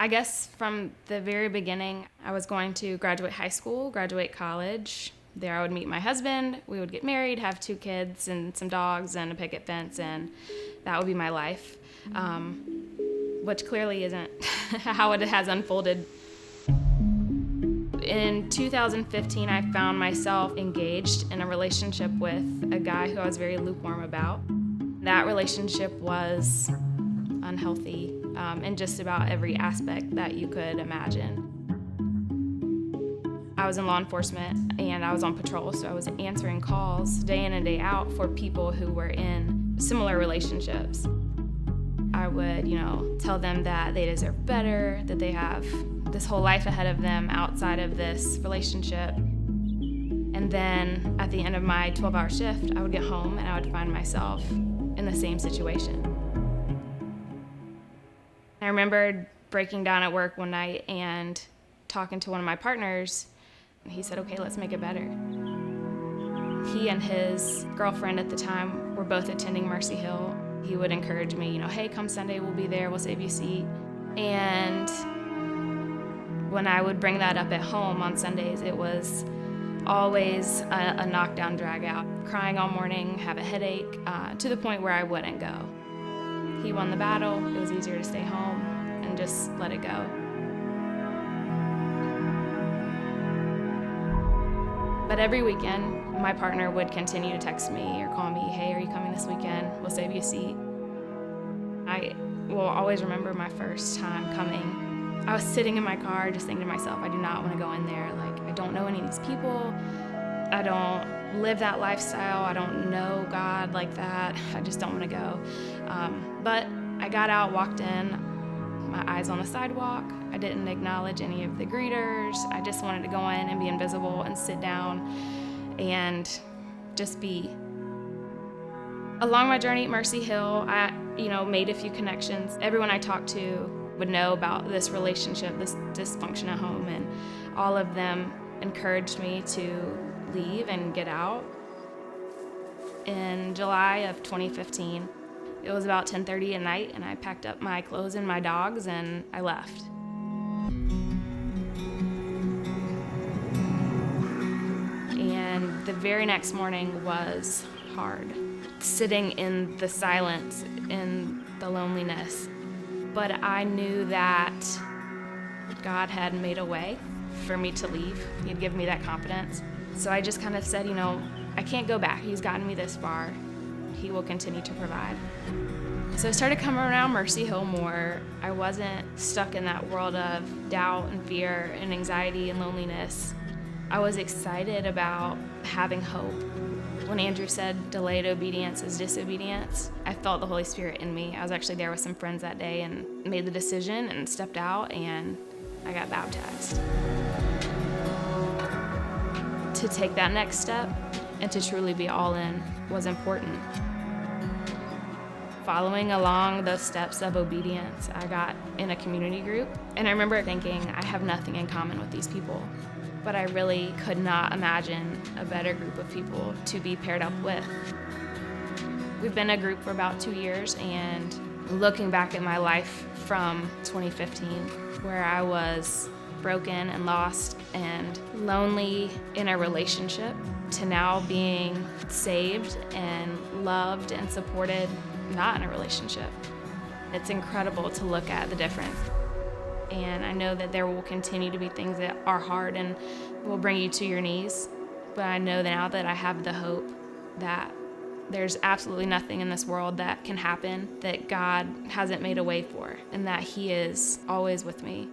I guess from the very beginning, I was going to graduate high school, graduate college. There I would meet my husband, we would get married, have 2 kids and some dogs and a picket fence, and that would be my life, which clearly isn't how it has unfolded. In 2015, I found myself engaged in a relationship with a guy who I was very lukewarm about. That relationship was unhealthy in just about every aspect that you could imagine. I was in law enforcement and I was on patrol, so I was answering calls day in and day out for people who were in similar relationships. I would, tell them that they deserve better, that they have this whole life ahead of them outside of this relationship. And then at the end of my 12-hour shift, I would get home and I would find myself in the same situation. I remember breaking down at work one night and talking to one of my partners, and he said, "Okay, let's make it better." He and his girlfriend at the time were both attending Mercy Hill. He would encourage me, "Hey, come Sunday, we'll be there, we'll save you a seat." And when I would bring that up at home on Sundays, it was always a knockdown, drag out, crying all morning, have a headache, to the point where I wouldn't go. He won the battle. It was easier to stay home and just let it go. But every weekend, my partner would continue to text me or call me, "Hey, are you coming this weekend? We'll save you a seat." I will always remember my first time coming. I was sitting in my car just thinking to myself, I do not want to go in there. I don't know any of these people. I don't live that lifestyle. I don't know God like that. I just don't want to go. But I got out, walked in, my eyes on the sidewalk. I didn't acknowledge any of the greeters. I just wanted to go in and be invisible and sit down and just be. Along my journey at Mercy Hill, I made a few connections. Everyone I talked to would know about this relationship, this dysfunction at home, and all of them encouraged me to leave and get out. In July of 2015, it was about 10:30 at night, and I packed up my clothes and my dogs, and I left. And the very next morning was hard, sitting in the silence, in the loneliness. But I knew that God had made a way for me to leave. He had given me that confidence. So I just kind of said, I can't go back. He's gotten me this far. He will continue to provide. So I started coming around Mercy Hill more. I wasn't stuck in that world of doubt and fear and anxiety and loneliness. I was excited about having hope. When Andrew said delayed obedience is disobedience, I felt the Holy Spirit in me. I was actually there with some friends that day and made the decision and stepped out, and I got baptized. To take that next step and to truly be all in was important. Following along those steps of obedience, I got in a community group, and I remember thinking, I have nothing in common with these people. But I really could not imagine a better group of people to be paired up with. We've been a group for about 2 years, and looking back at my life from 2015, where I was broken and lost and lonely in a relationship, to now being saved and loved and supported, not in a relationship. It's incredible to look at the difference. And I know that there will continue to be things that are hard and will bring you to your knees. But I know now that I have the hope that there's absolutely nothing in this world that can happen that God hasn't made a way for, and that He is always with me.